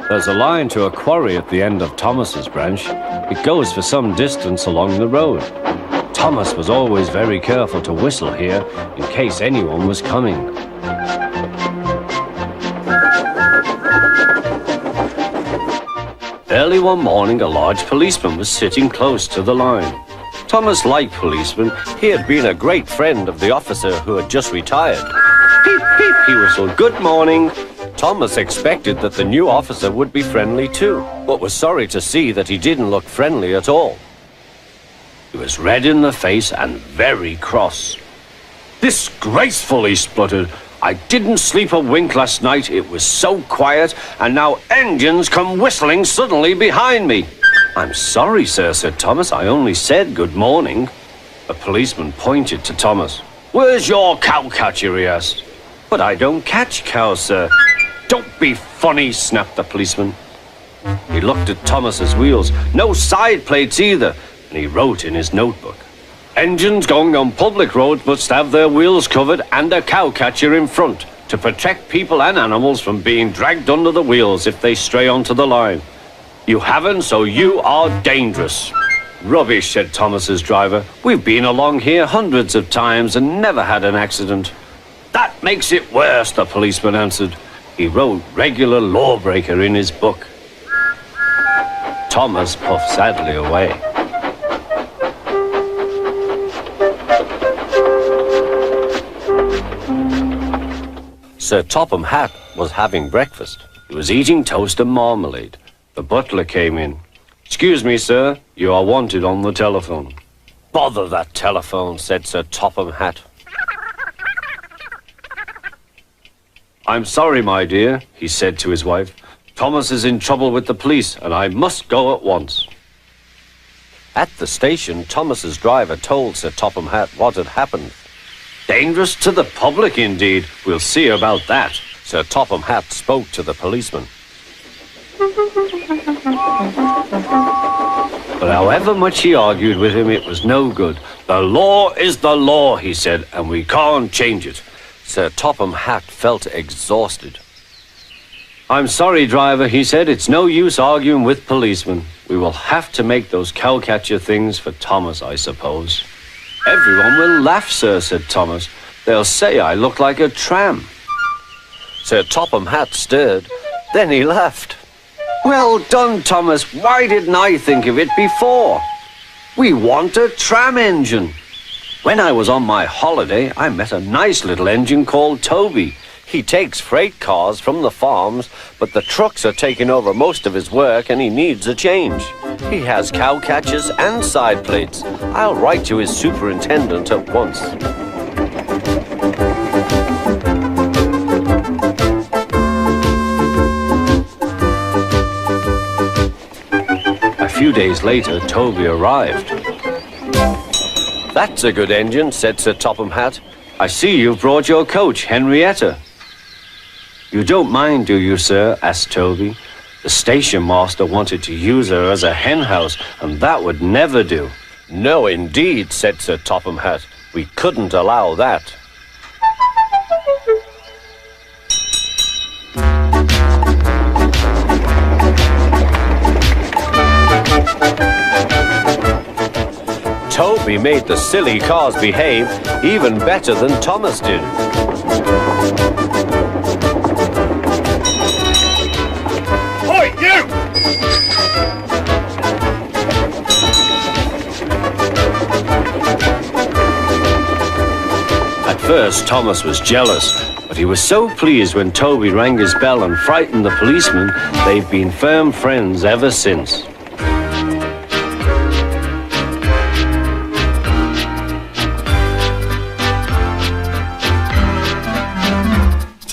There's a line to a quarry at the end of Thomas's branch. It goes for some distance along the road. Thomas was always very careful to whistle here in case anyone was coming. Early one morning, a large policeman was sitting close to the line. Thomas liked policemen. He had been a great friend of the officer who had just retired. Peep, peep, he whistled, "Good morning." Thomas expected that the new officer would be friendly too, but was sorry to see that he didn't look friendly at all. He was red in the face and very cross. "Disgraceful," he spluttered. "I didn't sleep a wink last night. It was so quiet, and now engines come whistling suddenly behind me." "I'm sorry, sir," said Thomas. "I only said good morning." The policeman pointed to Thomas. "Where's your cowcatcher?" he asked. "But I don't catch cows, sir." "Don't be funny," snapped the policeman. He looked at Thomas's wheels. No side plates either, and he wrote in his notebook, "Engines going on public roads must have their wheels covered and a cowcatcher in front to protect people and animals from being dragged under the wheels if they stray onto the line. You haven't, so you are dangerous." "Rubbish," said Thomas's driver. "We've been along here hundreds of times and never had an accident." "That makes it worse," the policeman answered. He wrote "regular lawbreaker" in his book. Thomas puffed sadly away. Sir Topham Hatt was having breakfast. He was eating toast and marmalade. The butler came in. "Excuse me, sir, you are wanted on the telephone." "Bother that telephone," said Sir Topham Hatt. "I'm sorry, my dear," he said to his wife. "Thomas is in trouble with the police, and I must go at once." At the station, Thomas's driver told Sir Topham Hatt what had happened. "Dangerous to the public, indeed. We'll see about that." Sir Topham Hatt spoke to the policeman. But however much he argued with him, it was no good. "The law is the law," he said, "and we can't change it." Sir Topham Hatt felt exhausted. "I'm sorry, driver," he said. "It's no use arguing with policemen. We will have to make those cowcatcher things for Thomas, I suppose." "Everyone will laugh, sir," said Thomas. "They'll say I look like a tram." Sir Topham Hatt stirred. Then he laughed. "Well done, Thomas. Why didn't I think of it before? We want a tram engine. When I was on my holiday, I met a nice little engine called Toby. He takes freight cars from the farms, but the trucks are taking over most of his work and he needs a change. He has cowcatchers and side plates. I'll write to his superintendent at once." A few days later, Toby arrived. "That's a good engine," said Sir Topham Hatt. "I see you've brought your coach, Henrietta." "You don't mind, do you, sir?" asked Toby. "The station master wanted to use her as a hen house, and that would never do." "No, indeed," said Sir Topham Hatt. "We couldn't allow that." Toby made the silly cars behave even better than Thomas did. Oi, you! At first, Thomas was jealous, but he was so pleased when Toby rang his bell and frightened the policeman, they've been firm friends ever since.